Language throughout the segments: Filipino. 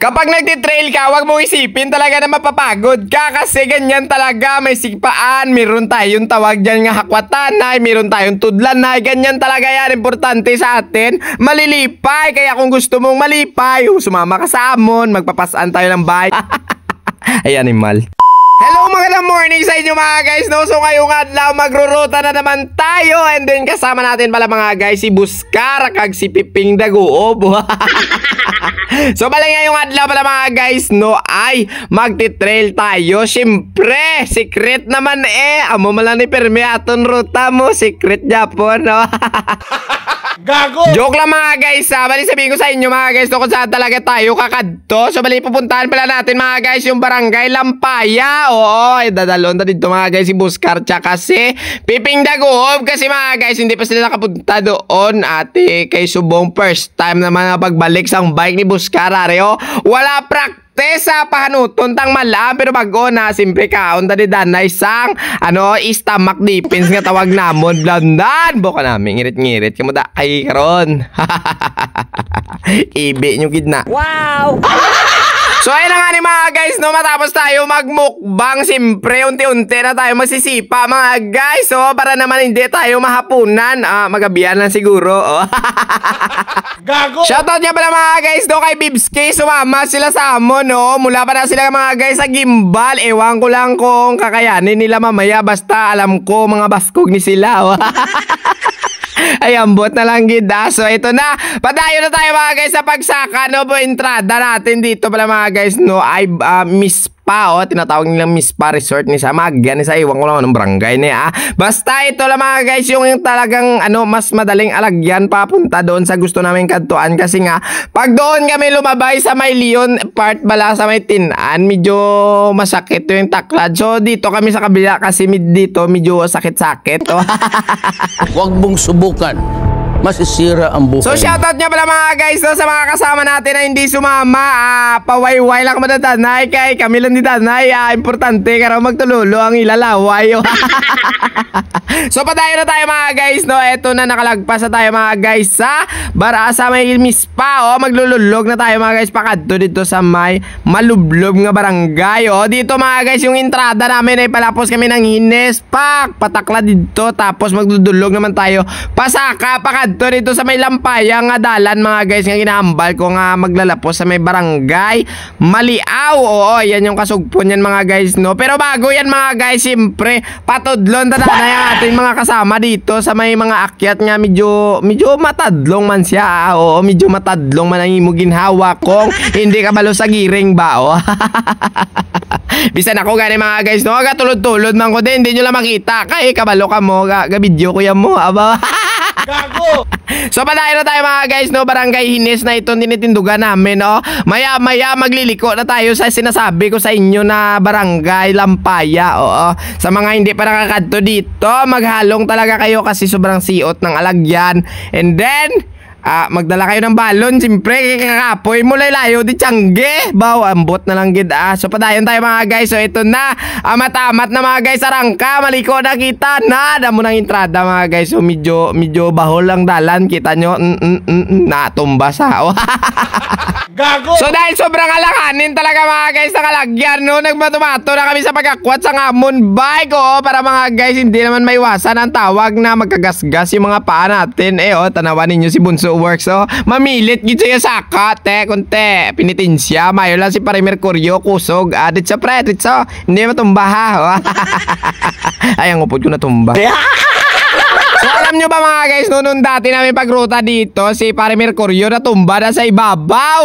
Kapag nagtitrail ka, wag mo isipin talaga na mapapagod ka kasi ganyan talaga. May sigpaan, meron tayong tawag dyan nga hakwatanay, meron tayong tudlanay, ganyan talaga yan. Importante sa atin, malilipay. Kaya kung gusto mong malipay, sumama ka sa amon, magpapasaan tayo ng bike. Ay, animal. Hello, magandang morning sa inyo mga guys, no? So ngayong adlaw magruruta na naman tayo. And then kasama natin pala mga guys si Buskar kag si Piping Daguob. So bala ngayong adlaw pala mga guys, no, ay magti-trail tayo. Siyempre, secret naman amo malang ni permi aton ruta mo, secret Japon, no? Gago! Joke lang mga guys, bali sabihin ko sa inyo mga guys, no, kung saan talaga tayo kakadto. So bali pupuntahan pala natin mga guys yung barangay Lampaya. Oo, dadalon na dito mga guys si Buskar tsaka si Piping Daguob. Kasi mga guys, hindi pa sila nakapunta doon. Ate, kay Subong first time naman na pagbalik sa bike ni Buskar, areo. Wala practice sa pahanuton tang malam, pero bago na simpre kaon tadi danay sang stomach defense nga tawag namon blandan buka namin ngirit-ngirit kamo da kay karon. Ibi nyo gid na. Wow. So ayun na nga ni mga guys, no, matapos tayo magmukbang, simpre unti-unti na tayo magsisipa mga guys, so para naman hindi tayo mahapunan, magabihan lang siguro. Gago! Shoutout niya pala mga guys, no, kay Bibski, sumama sila sa amon, no, mula pa na sila mga guys sa gimbal. Ewan ko lang kung kakayanin nila mamaya, basta alam ko mga baskog ni sila. Ay, ambot na lang gida. So, ito na. Padayo na tayo mga guys sa pagsaka, no? Entrada natin dito pala mga guys, no? Ay, Miss Pa, tinatawag nilang Miss Pa Resort ni sa Magyan. Sa iwan ko lang ng barangay niya, Basta ito lang mga guys, yung talagang, mas madaling alagyan papunta doon sa gusto namin kantuan. Kasi nga, pag doon kami lumabay sa may Leon part bala sa may Tinan, medyo masakit yung taklad. So, dito kami sa kabila kasi dito medyo sakit-sakit. Huwag mong subukan, masisira ang buhay. So shoutout niya pala mga guys, no, sa mga kasama natin na hindi sumama. Pawayway lang mo na tanay kay kami lang ni tanay. Importante karo magtululo ang ilalaway. So padayo na tayo mga guys, no. Eto na, nakalagpas na tayo mga guys sa Barasa may Miss Pa. Maglululog na tayo mga guys pakadto dito sa may Malublob nga barangay. Dito mga guys yung entrada namin ay palapos kami ng Hines Pak, patakla dito, tapos magdudulog naman tayo pasaka pakadto dito sa may Lampaya nga dalan mga guys, nga ginahambal ko nga maglalapos sa may barangay Maliaw. Oo, yan yung kasugpon yan mga guys, no. Pero bago yan mga guys, siyempre patudlon na yung ating mga kasama dito sa may mga akyat nga medyo matadlong man siya. Oo, medyo matadlong man ang imong ginhawa kung hindi ka balo sa giring ba. Bisan ako gani mga guys, no, tulod-tulod man ko din, hindi nyo lang makita kay kabalo ka mo, video ko yan mo, aba. Gago! So padayo na tayo mga guys, no, barangay Hines na ito tinitindugan namin, no. Maya-maya magliliko na tayo sa sinasabi ko sa inyo na barangay Lampaya. Oo. Sa mga hindi pa nakakadto dito, maghalong talaga kayo kasi sobrang siot ng alagyan. And then magdala kayo ng balon, siyempre kakapoy mo layo di tiyangge. Baw, ambot na lang gid. So padayon tayo mga guys. So ito na, matamat na mga guys, arangka, maliko na kita na. Damo ng entrada mga guys. So medyo bahol lang dalan, kita nyo, natumba sa. Gago! So dahil sobrang alakanin talaga mga guys ng alagyan, no, nagbato-bato na kami sa pagkakwat sa ngamon bike, para mga guys hindi naman maiwasan ang tawag na magkagasgas yung mga paa natin. Tanawan ninyo si Bunso Works, mamilit gid siya saka, kunti pinitinsya, mayo lang si Pare Mercurio kusog, ditsa pre, ditsa, hindi matumba ha. Ay, ang upod ko natumba. So alam nyo ba mga guys, noon dati namin pagruta dito, si Pare Mercurio natumba na sa ibabaw.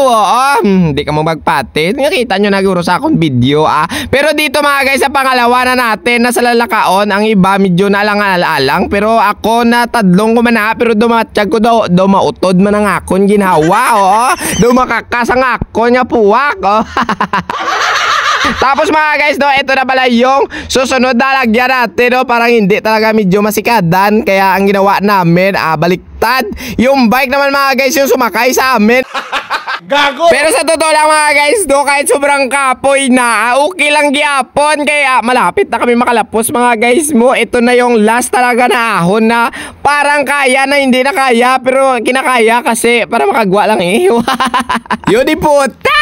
Hindi ka mo magpatid. Nakita nyo naguro sa akong video. Pero dito mga guys, sa pangalawa na natin na sa lalakaon, ang iba medyo naalang-alang. Pero ako natadlong ko man pero dumatsyag ko daw mautod man ang akon ginhawa. Dumakaka sa akon nga puwak. Tapos mga guys, no, ito na pala yung susunod na lagyan natin, no, parang hindi talaga medyo masikadan. Kaya ang ginawa namin, baliktad. Yung bike naman mga guys, yung sumakay sa amin. Gago! Pero sa totoo lang mga guys, no, kahit sobrang kapoy na, okay lang gyapon. Kaya malapit na kami makalapos mga guys mo. Ito na yung last talaga na ahon na parang kaya na hindi na kaya, pero kinakaya kasi para makagwa lang Yun di puta!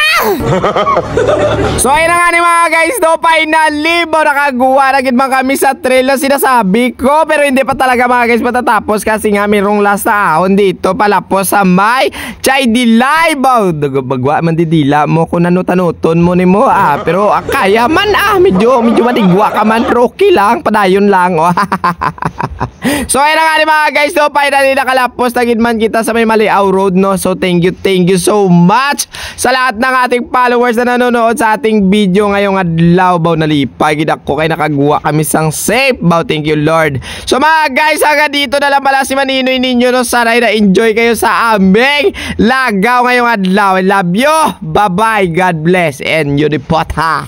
So ayun na nga ni mga guys, no, finally nakagawa na gid man kami sa trail na sinasabi ko. Pero hindi pa talaga mga guys matatapos kasi nga mayroong last na ahon dito palapos sa may Chay Dilay. Bagwa man didila mo kung nanutan-nuton mo ni mo pero kaya man medyo matigwa ka man, Rocky lang, padayon lang So ayun na nga ni mga guys, no, finally nakalapos na gid man kita sa may Maliaw Road, no. So thank you so much sa lahat ng ating followers na nanonood sa ating video ngayong adlaw. Nalipay gid ako kay nakagawa kami sang safe. Thank you Lord. So mga guys, hanggang dito na lang pala si Maninoy ninyo, no. Sana na enjoy kayo sa aming lagaw ngayong adlaw. I love you. Bye bye. God bless and you depot ha.